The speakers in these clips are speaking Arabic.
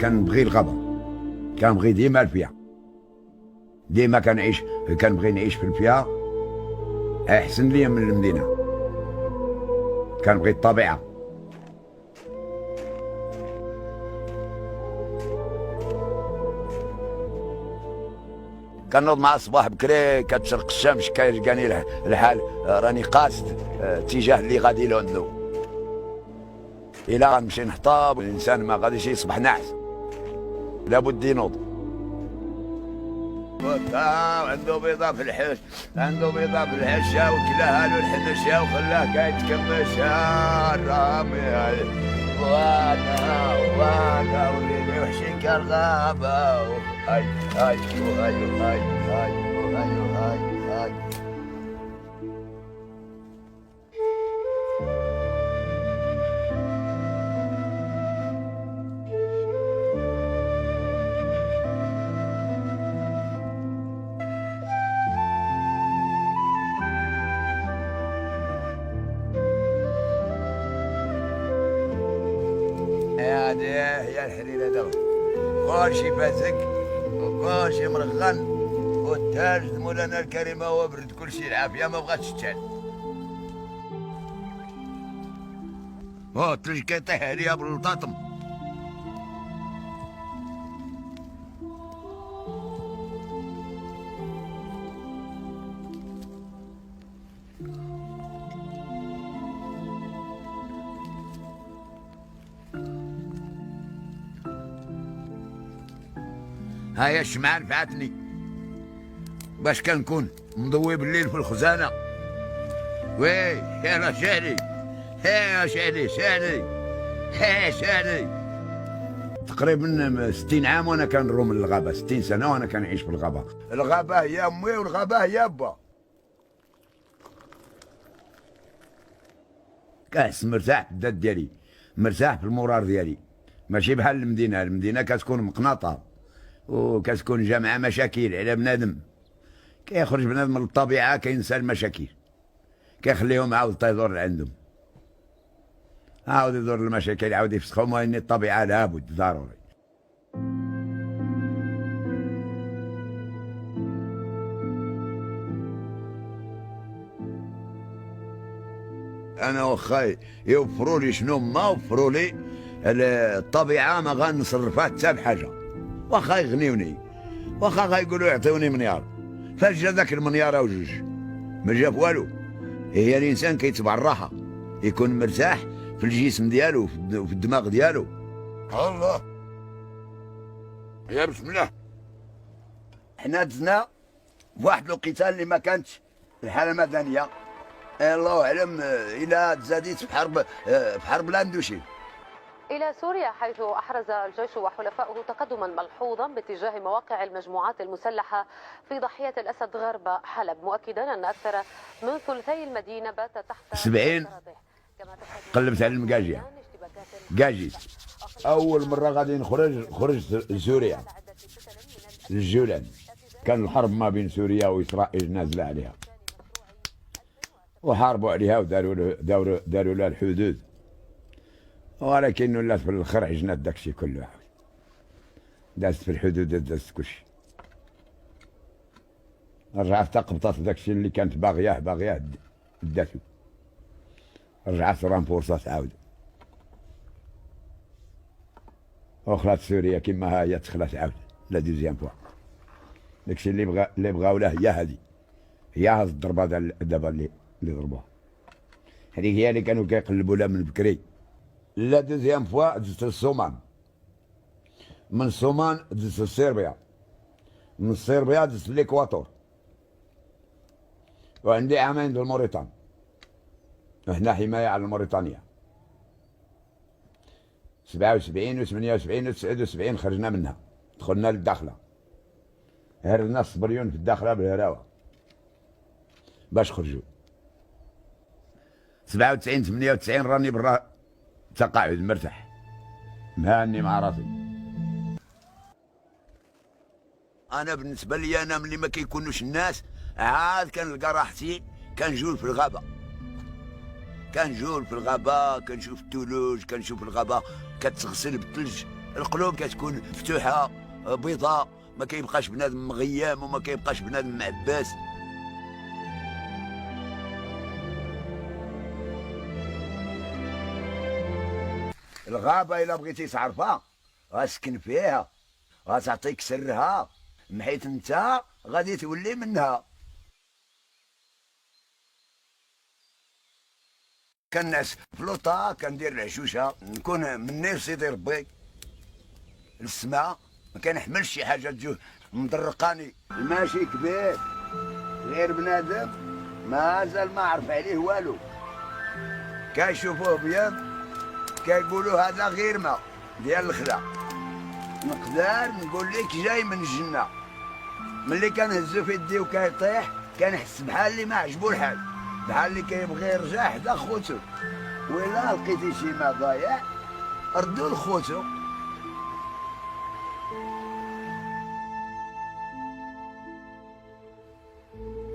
كنبغي الغابة، كنبغي ديما الفيا، ديما كنبغي نعيش في الفيا، أحسن ليا من المدينة. كنبغي الطبيعة. كنوض مع الصباح بكري، كتشرق الشمس، كيلقاني الحال راني قاصد اتجاه اللي غادي لعندو. إلا غنمشي نحطاب، الإنسان ما غاديش يصبح ناعس، لابد ينوض. عنده بيضة في الحش، عنده بيضة في الحشة، وكلاها له الحنشة، وخلاه كيتكمش الرامي. وانا وليدي وحشي كالغابة، هاي هاي هاي هاي هاي هاي هاي. هذه هي الحريرة دابا، كلشي فاسك وكلشي مرغن، والتاج مولانا الكريمة هو برد، كلشي العافية ما بغاتش تشال. الثلج كيطيح عليها بالطاطم. هاي الشمعة نفعتني باش كنكون مضوي بالليل في الخزانة. وي يلا شعلي، يا شعلي شعلي، يا شعلي. تقريبا 60 عام وانا كنروم الغابة، 60 سنة وانا كنعيش في الغابة. الغابة هي امي والغابة هي با. كنحس مرتاح في الذات ديالي، مرتاح في المورال ديالي، ماشي بحال المدينة. المدينة كتكون مقناطة وكتكون جامعة مشاكل على بنادم. كيخرج بنادم من الطبيعة كينسى المشاكل، كيخليهم عاود تيدور عندهم، عاود يدور المشاكل، عاود يفسخهم. وان الطبيعة لابد ضروري. انا واخا يوفروا لي شنو ما وفروا لي، الطبيعة ما غنصرفها حتى بحاجة. واخا يغنيوني، واخا غايقولوا يعطيوني مليار، فاش جا ذاك المليار او جوج؟ ما جا والو. هي الانسان كيتبع الراحه، يكون مرتاح في الجسم ديالو، في الدماغ ديالو. الله يا بسم الله. حنا دزنا فواحد الوقيته اللي ما كانتش الحاله مدنيه، الله اعلم الى تزاديت في حرب الاندوشي. إلى سوريا، حيث أحرز الجيش وحلفائه تقدما ملحوظا باتجاه مواقع المجموعات المسلحة في ضاحية الأسد غرب حلب، مؤكدا أن أكثر من ثلثي المدينة بات تحت 70. قلبت على المقاجية، قاجي أول مرة غادي خرجت لسوريا للجولان. كان الحرب ما بين سوريا وإسرائيل نازلة عليها، وحاربوا عليها وداروا لها الحدود، ولكن ولات في الاخر عجنات داكشي كله، دازت في الحدود، دازت كلشي. رجعت تقبطات داكشي اللي كانت باغياه داتو، رجعت رانفورسات عاود، وخلات سوريا كما هي تخلات عاود لا دوزيام فوا. داكشي اللي بغاو له هي هادي، هي هاد الضربه دابا اللي ضربوها، هذيك هي اللي كانوا كيقلبوا لها من بكري. لا دوزيام فوا دزت للصومان، من الصومان دزت لصربيا، من صربيا دزت للإكواتور، وعندي عامين في الموريتان، هنا حماية على موريتانيا. 77 و 78 و 79 خرجنا منها، دخلنا للداخلة، هرنا الصبريون في الداخلة بالهراوة باش خرجوا. 97 98 راني برا تقاعد مرتاح مهاني مع راسي. انا بالنسبه لي انا ملي ما كيكونوش الناس عاد كنلقى راحتي، كنجول في الغابه، كنجول في الغابه، كنشوف الثلوج، كنشوف الغابه كتغسل بالثلج، القلوب كتكون مفتوحه بيضاء، ما كيبقاش بنادم مغيام وما كيبقاش بنادم معباس. الغابه الا بغيتي تعرفها غاسكن فيها، غتعطيك سرها، حيت انت غادي تولي منها. كنعس فلوطه، كندير العشوشه، نكون مني سيدي ربي للسماء، ما كنحملش شي حاجه تجو مدرقاني. الماشي كبير غير بنادم مازال ما عرف عليه والو، كيشوفوه بيض كيقولوا هذا غير ماء ديال الخلا. نقدر نقول لك جاي من الجنه، ملي كنهزو في يدي وكيطيح كنحس بحال اللي ما عجبو الحال، بحال اللي كيبغي يرجع حدا خوتو. وإلا لقيتي شي ما ضايع ردو لخوتو.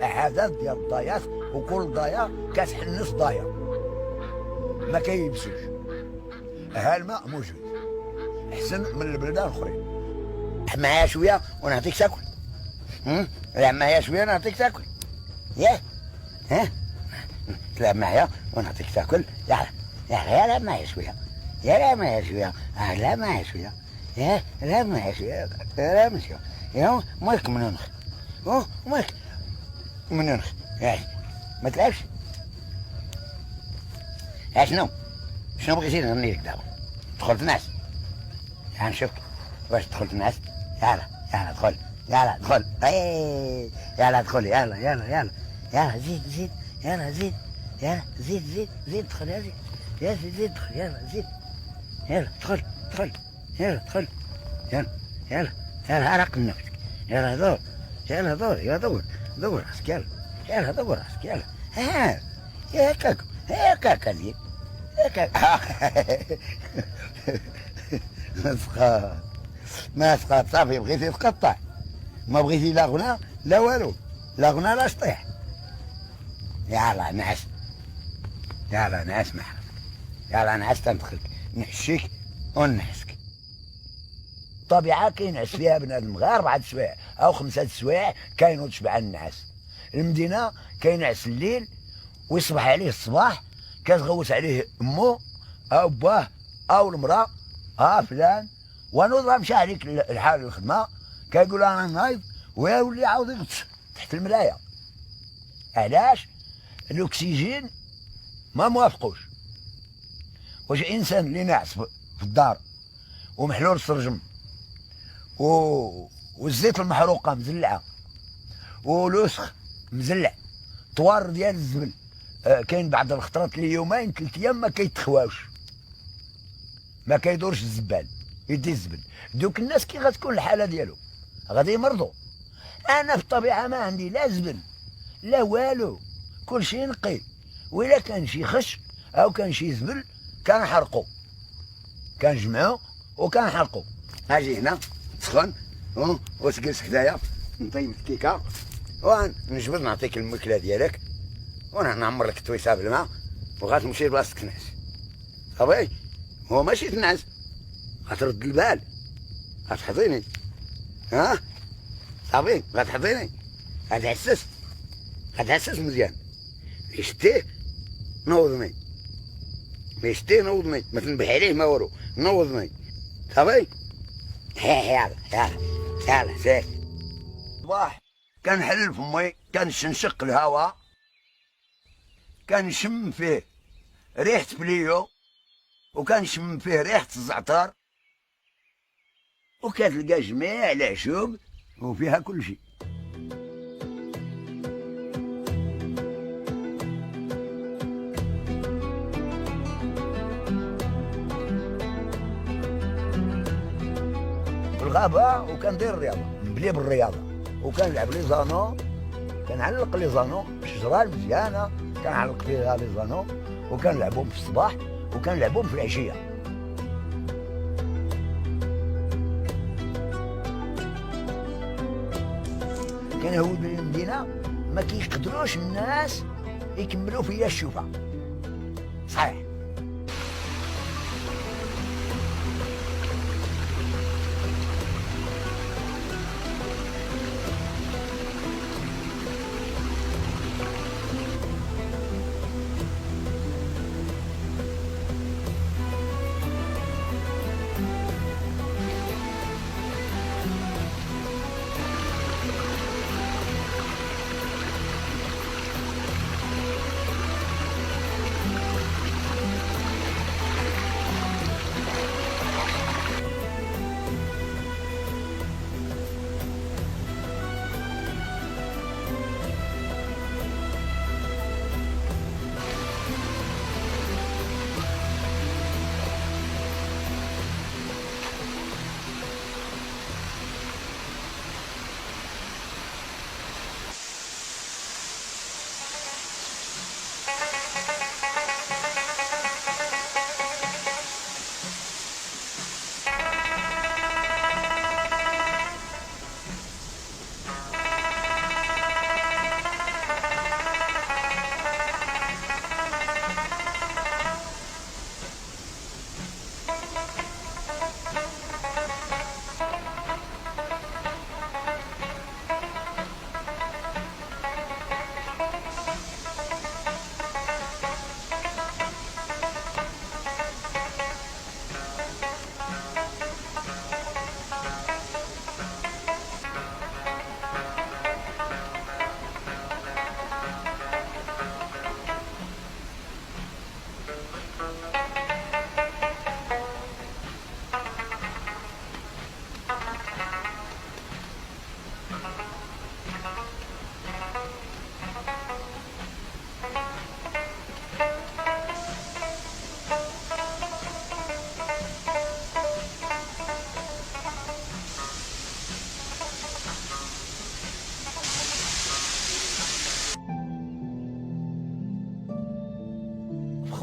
عدد ديال الضايات، وكل ضايا كتحنس ضايا ما كيبسوش. ها الماء موجود احسن من البلدان الاخرين. معايا شويه ونعطيك تاكل. لعب معايا شويه ونعطيك تاكل. ياه ها تلعب معايا ونعطيك تاكل. يلا يلا لعب معايا شويه، يا لعب معايا شويه، لعب معايا شويه، يا لعب معايا شويه، لعب شويه. يا مالك منونخ، مالك منونخ. ما تلعبش. شنو بغيتي نغني لك دابا؟ دخل تنعس. نشوفك واش دخل تنعس. يلا دخل، يلا دخل، يلا دخل، يلا زيد يلا زيد، يلا زيد دخل، يا زيد دخل، يلا دخل، يلا دخل، يلا عرق نفسك، يلا دور، يلا دور راسك، يلا دور راسك، يلا يا كاكو، يا كاكا زيد، يا كاكا. ما سقط صافي، بغيتي تقطع، ما بغيتي لا غنى لا والو، لا غنى لا شطيح. يلا نعس، يلا نعس معنا، يلا نعس تندخلك نحشيك ونحسك. الطبيعة كينعس فيها بنادم غير 4 سوايع أو 5 سوايع كاينو تشبع النعاس. المدينة كينعس الليل ويصبح عليه الصباح، كتغوت عليه أمو أو باه أو المرأة، فلان ونوض مشى عليك الحال الخدمة، كيقول أنا نايض ويولي عاود يغطس تحت المراية. علاش؟ الأكسجين ما موافقوش. واش إنسان اللي ناعس في الدار ومحلول السرجم والزيت المحروقة مزلعة ولوسخ مزلع، طوار ديال الزبل، كاين بعض الخطرات اللي يومين 3 أيام ما كيتخواوش، ما كيدورش الزبال يدي الزبل. دوك الناس كي غتكون الحاله ديالو غادي يمرضوا. انا في الطبيعه ما عندي لا زبل لا والو، كلشي نقي، وإلا كان شي خش او كان شي زبل كنحرقو، كنجمعو وكنحرقو. اجي هنا تسخن وتجلس حدايا نطيب الكيكه ونجبد نعطيك الماكله ديالك ونعمر لك التويسه بالماء وغتمشي لبلاصتك تنعس. صافي، هو ماشي تنعس، غترد البال، غتحضيني، صافي غتحضيني، غتحسس مزيان. يشتيه نوضني، ما يشتيه نوضني، ما تنبح عليه ما والو، نوضني صافي. يلا سير. صباح كنحل فمي، كنشنشق الهواء، كنشم فيه ريحة بليو، وكنشم فيه ريحة الزعتر، وكتلقى جميع العشوب وفيها كل شيء. في الغابة وكندير الرياضة، نبلي بالرياضة، وكنلعب لي زانو، كنعلق لي زانو، الشجرة المزيانة كنعلق فيها لي زانو، وكنلعبهم في الصباح وكنلعبهم في العشية. كنهود من المدينة ما كيقدروش الناس يكملوا فيا الشوفة. صحيح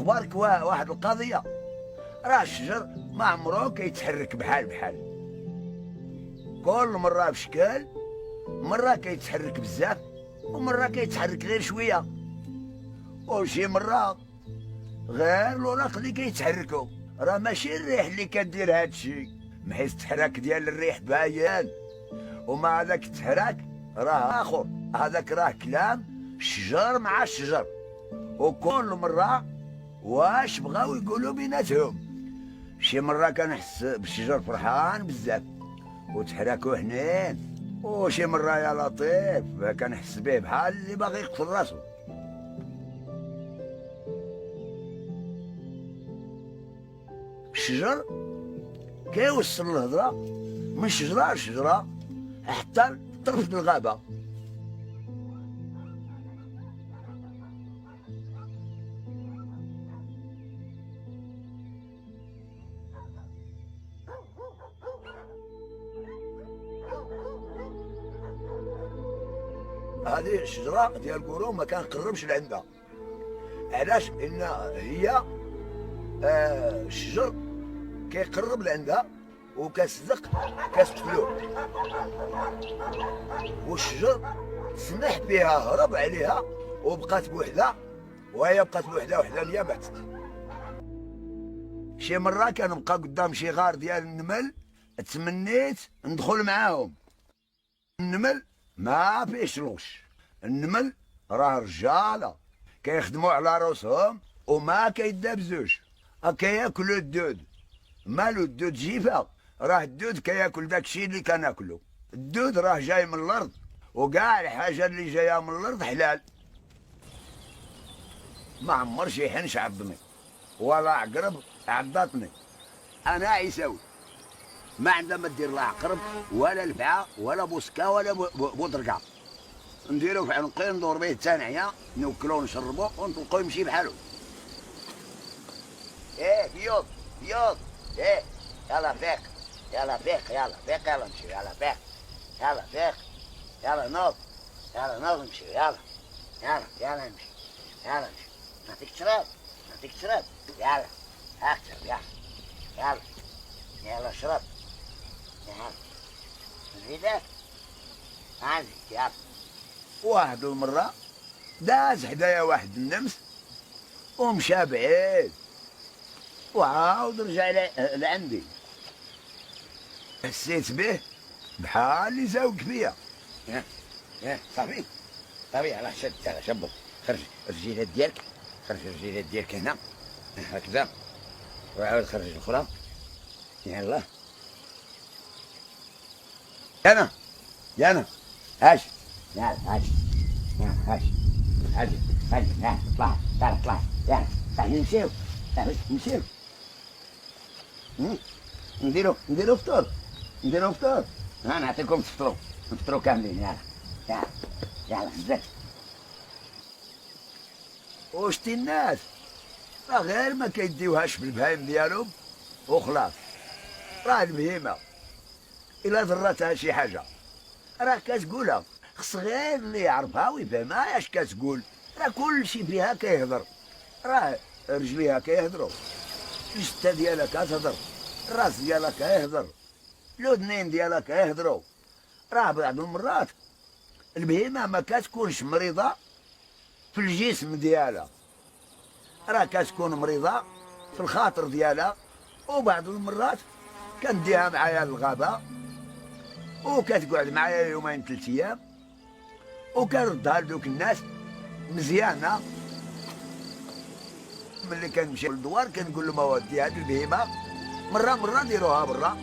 نخبرك واحد القضيه، راه الشجر ما عمرو كيتحرك بحال بحال، كل مره بشكل، مره كيتحرك بزاف ومره كيتحرك غير شويه، وشي مره غير الوراق اللي كيتحركوا. راه ماشي الريح اللي كدير هادشي، بحيث التحراك ديال الريح باين، ومع هذاك التحراك راه اخر، هذاك راه كلام الشجر مع الشجر، وكل مره واش بغاو يقولوا بيناتهم. شي مره كنحس بالشجر فرحان بزاف وتحراكو حنين، وشي مره يا لطيف كنحس به بحال اللي باغي يقتل راسو. الشجر كيوصل الهضره من شجره لشجره حتى لطرف الغابه. هذه الشجره ديال القرون ما كنقربش لعندها، علاش؟ ان هي الشجر كيقرب لعندها وكتصدق كتقتلو، والشجر سمح بها هرب عليها وبقات بوحدها، وهي بقات بوحدها وحدانيه ماتت. شي مره كنبقى قدام شي غار ديال النمل، تمنيت ندخل معاهم. النمل ما فيش لوش، النمل راه رجاله كيخدموا على روسهم وما كيدابزوش، كياكلوا الدود. مالو الدود جيفه؟ راه الدود كياكل داكشي اللي كناكلو. الدود راه جاي من الارض، وكاع الحاجه اللي جايه من الارض حلال. ما عمر شي حنش عضني ولا عقرب عضاتني. انا عيساوي ما عندها ما دير لا عقرب ولا الفعه ولا بوسكه ولا بودركه. نديرو في عنقي ندور به التانعيه، نوكلو ونشربو ونطلقو يمشي بحالو. بيوض بيوض، يلا فيق، يلا فيق، يلا فيق، يلا نمشيو، يلا فيق، يلا فيق، يلا نوض، يلا نوض نمشيو، يلا يلا يلا نمشي، يلا نمشي. نعطيك تشرب، نعطيك تشرب، يلا هاك تشرب، يلا يلا يلا شرب، يلا نزيدك عندك، يلا. واحد المرة داز حدايا واحد النمس ومشى بعيد، وعاود رجع لعندي. حسيت به بحال اللي زاوق فيا. صافي صافي، يلاه شد، يلاه شبط، خرج الرجيلات ديالك، خرج الرجيلات ديالك هنا هكذا، وعاود خرج الاخرى. يلاه يانا يانا هاش، يلا هاش، يلا هاش، هاجي هاجي، يلا طلع، يلا طلع، يلا نمشيو، نمشيو. نديرو فطور، نديرو فطور. نعطيكم تفطروا، نفطروا كاملين. يلا يلا يلا زد. وشتي الناس راه غير ما كيديوهاش بالبهايم ديالهم وخلاص. راه البهيمه الا ضرتها شي حاجه راه كتقولها، خص غير اللي يعرفها ويفهمها اش كتقول. راه كلشي فيها كيهضر، راه رجليها كيهضروا، الجثه ديالها كتهضر، الراس ديالها كيهضر، الودنين ديالها كيهضروا. راه بعض المرات البهيمه ما كتكونش مريضه في الجسم ديالها، راه كتكون مريضه في الخاطر ديالها. وبعض المرات كنديها معايا للغابه وكتقعد معايا يومين 3 ايام، وكنردها لدوك الناس مزيانه. ملي كنمشي للدوار كنقول لهم اودي هاد البهيمه مره ديروها برا،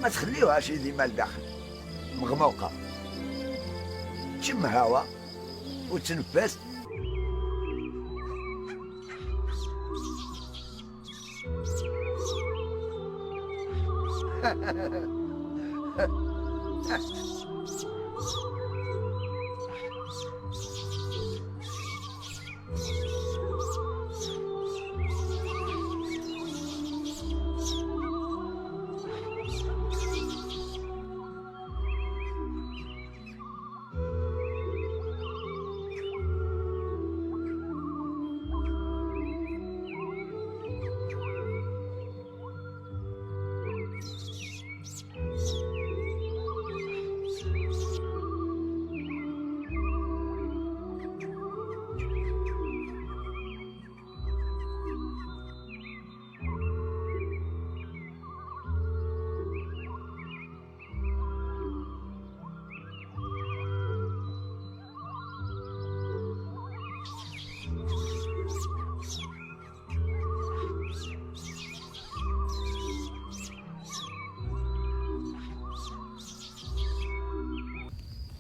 ما تخليوهاش ديما لداخل مغموقه، تشم هوا وتنفس.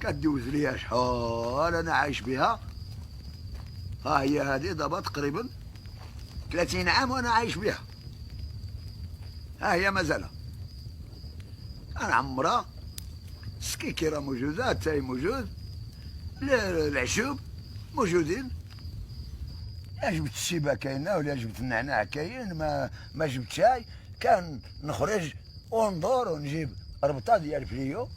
كدوز ليا شحال انا عايش بها. ها هي هذه دابا تقريبا 30 عام وانا عايش بها. ها هي مازال انا عمرها. السكيكي راه موجوده، التاي موجود، العشوب موجودين. يا جبت الشيبه كاينه ولا جبت النعناع كاين، ما جبت شاي. كان نخرج وندور ونجيب ربطه ديال فليو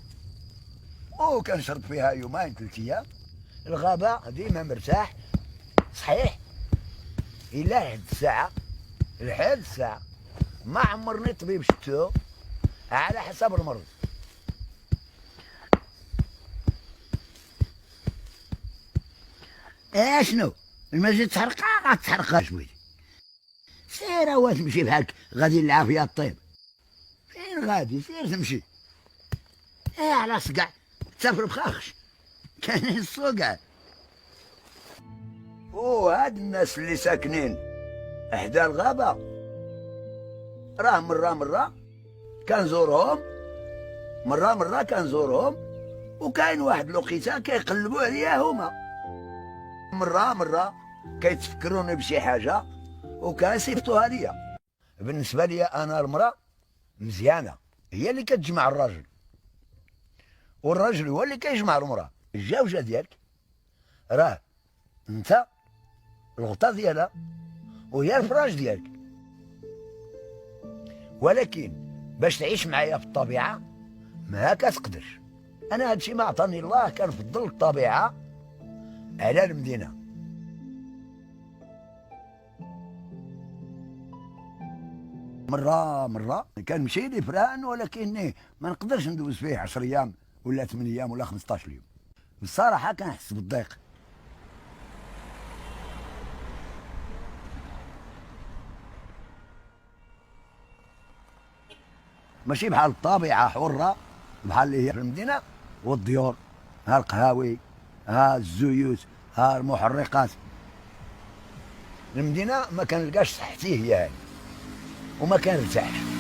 وكنشرب فيها يومين 3 ايام. الغابه ديما مرتاح صحيح الا لحد الساعه ما عمرني طبيب شفتو على حسب المرض. شنو المجد تحرقها غتحرقها شويه. سير هو تمشي بحالك غادي العافيه الطيب. فين غادي؟ سير تمشي. على صقع تسافر بخاخش كاين الصقع. وهاد الناس اللي ساكنين حدا الغابه راه مره كنزورهم، مره كنزورهم، وكاين واحد الوقيته كيقلبوا عليا هما. مره كيتفكروني بشي حاجه وكيصيفطوها ليا. بالنسبه لي انا المراه مزيانه هي اللي كتجمع الراجل، والراجل هو اللي كيجمع المراه. الجوجه ديالك راه انت الغطاء ديالها وهي الفراش ديالك. ولكن باش تعيش معايا في الطبيعه ما كتقدرش. انا هادشي ما عطاني الله، كنفضل الطبيعه على المدينه. مره كنمشي لفران، ولكن ما نقدرش ندوز فيه 10 ايام ولا 8 ايام ولا 15 يوم. بصراحه كنحس بالضيق. ماشي بحال الطبيعه حره بحال اللي هي في المدينه، والديور ها القهاوي ها الزيوت ها المحرقات. المدينه ما كنلقاش صحتي هي هذه وما كنرتاحش.